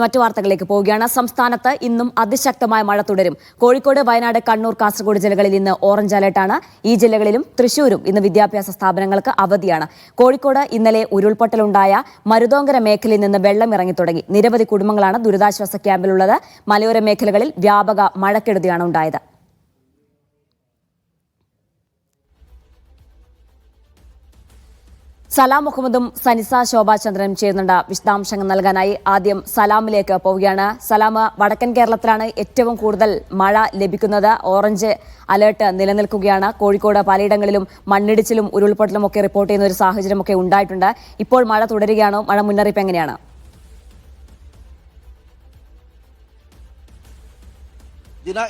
മറ്റു വാർത്തകളിലേക്ക് പോവുകയാണ്. സംസ്ഥാനത്ത് ഇന്നും അതിശക്തമായ മഴ തുടരും. കോഴിക്കോട്, വയനാട്, കണ്ണൂർ, കാസർഗോഡ് ജില്ലകളിൽ ഇന്ന് ഓറഞ്ച് അലർട്ടാണ്. ഈ ജില്ലകളിലും തൃശൂരും ഇന്ന് വിദ്യാഭ്യാസ സ്ഥാപനങ്ങൾക്ക് അവധിയാണ്. കോഴിക്കോട് ഇന്നലെ ഉരുൾപൊട്ടലുണ്ടായ മരുതോങ്കര മേഖലയിൽ നിന്ന് വെള്ളം ഇറങ്ങിത്തുടങ്ങി. നിരവധി കുടുംബങ്ങളാണ് ദുരിതാശ്വാസ ക്യാമ്പിലുള്ളത്. മലയോര മേഖലകളിൽ വ്യാപക മഴക്കെടുതിയാണ് ഉണ്ടായത്. സലാം മുഹമ്മദും സനിസ ശോഭാചന്ദ്രനും ചേരുന്നുണ്ട് വിശദാംശങ്ങൾ നൽകാനായി. ആദ്യം സലാമിലേക്ക് പോവുകയാണ്. സലാം, വടക്കൻ കേരളത്തിലാണ് ഏറ്റവും കൂടുതൽ മഴ ലഭിക്കുന്നത്. ഓറഞ്ച് അലേർട്ട് നിലനിൽക്കുകയാണ്. കോഴിക്കോട് പലയിടങ്ങളിലും മണ്ണിടിച്ചിലും ഉരുൾപൊട്ടലും ഒക്കെ റിപ്പോർട്ട് ചെയ്യുന്ന ഒരു സാഹചര്യമൊക്കെ ഉണ്ടായിട്ടുണ്ട്. ഇപ്പോൾ മഴ തുടരുകയാണോ? മഴ മുന്നറിയിപ്പ് എങ്ങനെയാണ്?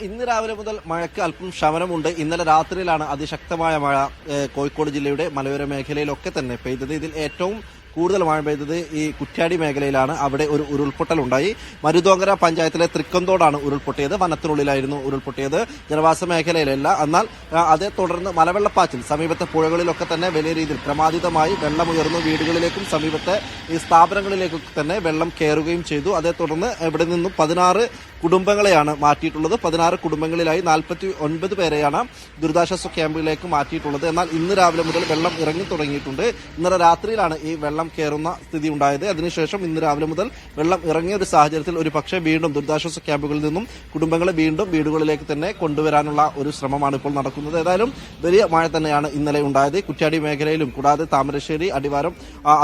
ഇന്ന് രാവിലെ മുതൽ മഴയ്ക്ക് അല്പം ശമനമുണ്ട്. ഇന്നലെ രാത്രിയിലാണ് അതിശക്തമായ മഴ കോഴിക്കോട് ജില്ലയുടെ മലയോര മേഖലയിലൊക്കെ തന്നെ പെയ്തത്. ഇതിൽ ഏറ്റവും കൂടുതൽ മഴ പെയ്തത് ഈ കുറ്റ്യാടി മേഖലയിലാണ്. അവിടെ ഒരു ഉരുൾപൊട്ടൽ ഉണ്ടായി. മരുതോങ്കര പഞ്ചായത്തിലെ തൃക്കന്തോടാണ് ഉരുൾപൊട്ടിയത്. വനത്തിനുള്ളിലായിരുന്നു ഉരുൾപൊട്ടിയത്, ജനവാസ മേഖലയിലല്ല. എന്നാൽ അതേ തുടർന്ന് മലവെള്ളപ്പാച്ചിൽ സമീപത്തെ പുഴകളിലൊക്കെ തന്നെ വലിയ രീതിയിൽ ക്രമാതീതമായി വെള്ളമുയർന്നു. വീടുകളിലേക്കും സമീപത്തെ ഈ സ്ഥാപനങ്ങളിലേക്കൊക്കെ തന്നെ വെള്ളം കയറുകയും ചെയ്തു. അതേ തുടർന്ന് ഇവിടെ നിന്നും 16 കുടുംബങ്ങളെയാണ് മാറ്റിയിട്ടുള്ളത്. 16 കുടുംബങ്ങളിലായി 49 പേരെയാണ് ദുരിതാശ്വാസ ക്യാമ്പിലേക്ക് മാറ്റിയിട്ടുള്ളത്. എന്നാൽ ഇന്ന് രാവിലെ മുതൽ വെള്ളം ഇറങ്ങി തുടങ്ങിയിട്ടുണ്ട്. ഇന്നലെ രാത്രിയിലാണ് ഈ വെള്ളം കയറുന്ന സ്ഥിതി ഉണ്ടായത്. അതിനുശേഷം ഇന്ന് രാവിലെ മുതൽ വെള്ളം ഇറങ്ങിയ ഒരു സാഹചര്യത്തിൽ ഒരു പക്ഷേ വീണ്ടും ദുരിതാശ്വാസ ക്യാമ്പുകളിൽ നിന്നും കുടുംബങ്ങളെ വീണ്ടും വീടുകളിലേക്ക് തന്നെ കൊണ്ടുവരാനുള്ള ഒരു ശ്രമമാണ് ഇപ്പോൾ നടക്കുന്നത്. ഏതായാലും വലിയ മഴ തന്നെയാണ് ഇന്നലെ ഉണ്ടായത്. കുറ്റ്യാടി മേഖലയിലും കൂടാതെ താമരശ്ശേരി, അടിവാരം,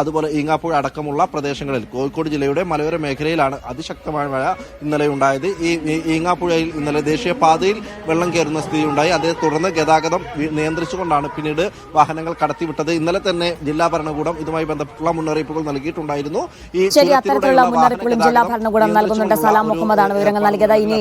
അതുപോലെ ഈങ്ങാപ്പുഴ അടക്കമുള്ള പ്രദേശങ്ങളിൽ കോഴിക്കോട് ജില്ലയുടെ മലയോര മേഖലയിലാണ് അതിശക്തമായ മഴ ഇന്നലെ ഉണ്ടായത്. ഈ ഈങ്ങാപ്പുഴയിൽ ഇന്നലെ ദേശീയപാതയിൽ വെള്ളം കയറുന്ന സ്ഥിതി ഉണ്ടായി. അതേ തുടർന്ന് ഗതാഗതം നിയന്ത്രിച്ചുകൊണ്ടാണ് പിന്നീട് വാഹനങ്ങൾ കടത്തിവിട്ടത്. ഇന്നലെ തന്നെ ജില്ലാ ഭരണകൂടം ഇതുമായി ബന്ധപ്പെട്ടുള്ള മുന്നറിയിപ്പുകൾ നൽകിയിട്ടുണ്ടായിരുന്നു. അത്തരത്തിലുള്ള മുന്നറിയിപ്പുകളും ജില്ലാ ഭരണകൂടം നൽകുന്നുണ്ട്. സലാം മുഹമ്മദാണ് വിവരങ്ങൾ നൽകിയത്. ഇനി